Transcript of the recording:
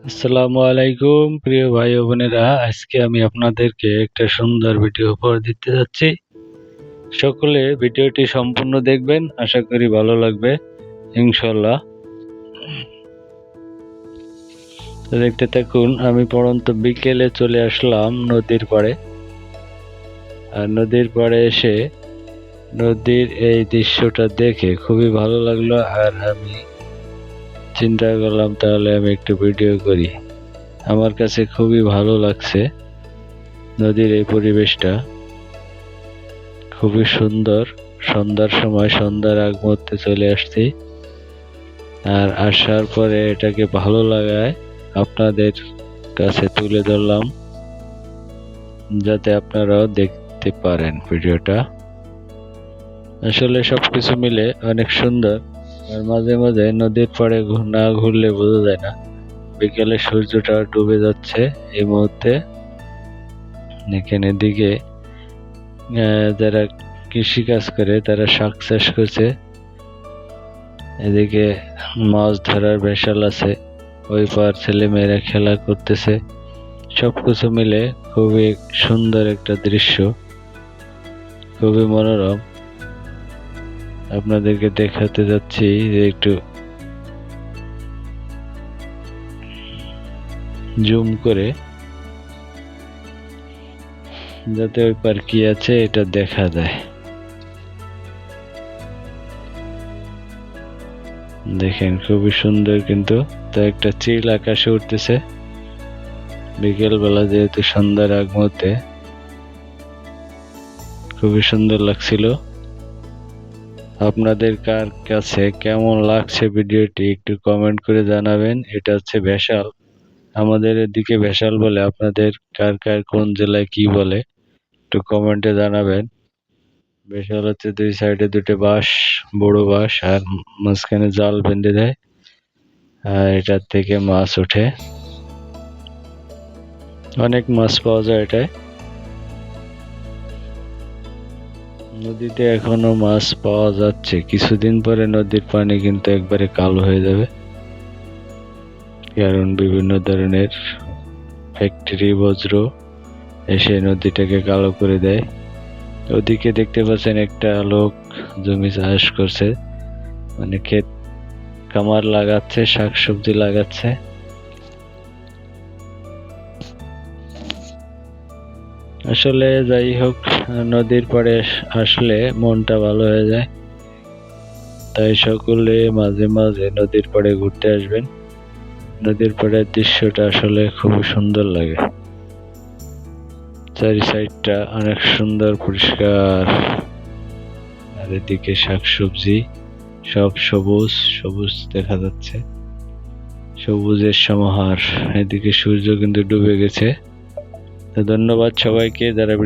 আসসালামু আলাইকুম প্রিয় ভাই ও বোনেরা, আজকে আমি আপনাদেরকে একটা সুন্দর ভিডিও উপহার দিতে যাচ্ছি। সকলে ভিডিওটি সম্পূর্ণ দেখবেন, আশা করি ভালো লাগবে ইনশাআল্লাহ। তো দেখতে থাকুন। আমি পড়ন্ত বিকেলে চলে আসলাম নদীর পাড়ে। আর নদীর পাড়ে এসে নদীর এই দৃশ্যটা দেখে খুবই ভালো লাগলো। আর আমি চিন্তা করলাম তাহলে আমি একটু ভিডিও করি। আমার কাছে খুবই ভালো লাগছে নদীর এই পরিবেশটা, খুবই সুন্দর। সন্ধ্যার সময়, সন্ধ্যার আগ মুহূর্তে চলে আসছি। আর আসার পরে এটাকে ভালো লাগায় আপনাদের কাছে তুলে ধরলাম, যাতে আপনারাও দেখতে পারেন ভিডিওটা। আসলে সবকিছু মিলে অনেক সুন্দর। আর মাঝে মাঝে নদীর পাড়ে না ঘুরলে বোঝা যায় না। বিকেলে সূর্যটা ডুবে যাচ্ছে এই মুহূর্তে। এখানে দিকে যারা কৃষি কাজ করে তারা শাক চাষ করছে, এদিকে মাছ ধরার ভেসাল আছে, ওই পার ছেলে মেয়েরা খেলা করতেছে। সবকিছু মিলে খুবই সুন্দর একটা দৃশ্য, খুবই মনোরম। আপনাদেরকে দেখাতে যাচ্ছি যে একটু জুম করে, যাতে ওই পার কি আছে এটা দেখা যায়। দেখেন খুবই সুন্দর, কিন্তু তো একটা চিল আকাশে উঠতেছে বিকেল বেলা, যেহেতু সন্ধ্যার আগ মুহূর্তে। খুবই সুন্দর লাগছিল। আপনাদের কার কাছে কেমন লাগছে ভিডিওটি একটু কমেন্ট করে জানাবেন। এটা হচ্ছে ভেসাল, আমাদের এদিকে ভেসাল বলে, আপনাদের কার কার কোন জেলায় কি বলে একটু কমেন্টে জানাবেন। ভেসাল হচ্ছে দুই সাইডে দুটো বাঁশ, বড় বাঁশ, আর মাঝখানে জাল বেঁধে দেয়, আর এটার থেকে মাছ ওঠে। অনেক মাছ পাওয়া যায় এটায়। নদীতে এখনো মাছ পাওয়া যাচ্ছে, কিছুদিন পরে নদীর পানি কিন্তু একবারে কালো হয়ে যাবে, কারণ বিভিন্ন ধরনের ফ্যাক্টরি বজ্র এসে নদীটাকে কালো করে দেয়। ওদিকে দেখতে পাচ্ছেন একটা লোক জমি চাষ করছে, মানে ক্ষেত খামার লাগাচ্ছে, শাকসবজি লাগাচ্ছে। আসলে যাই হোক, নদীর পাড়ে আসলে মনটা ভালো হয়ে যায়। তাই সকলে মাঝে মাঝে নদীর পাড়ে ঘুরতে আসবেন। নদীর পাড়ের দৃশ্যটা আসলে খুবই সুন্দর লাগে। চারি সাইডটা অনেক সুন্দর পরিষ্কার, আর এদিকে শাকসবজি সব সবুজ সবুজ দেখা যাচ্ছে, সবুজের সমাহার। এদিকে সূর্য কিন্তু ডুবে গেছে। তো ধন্যবাদ সবাইকে যারা ভিডিও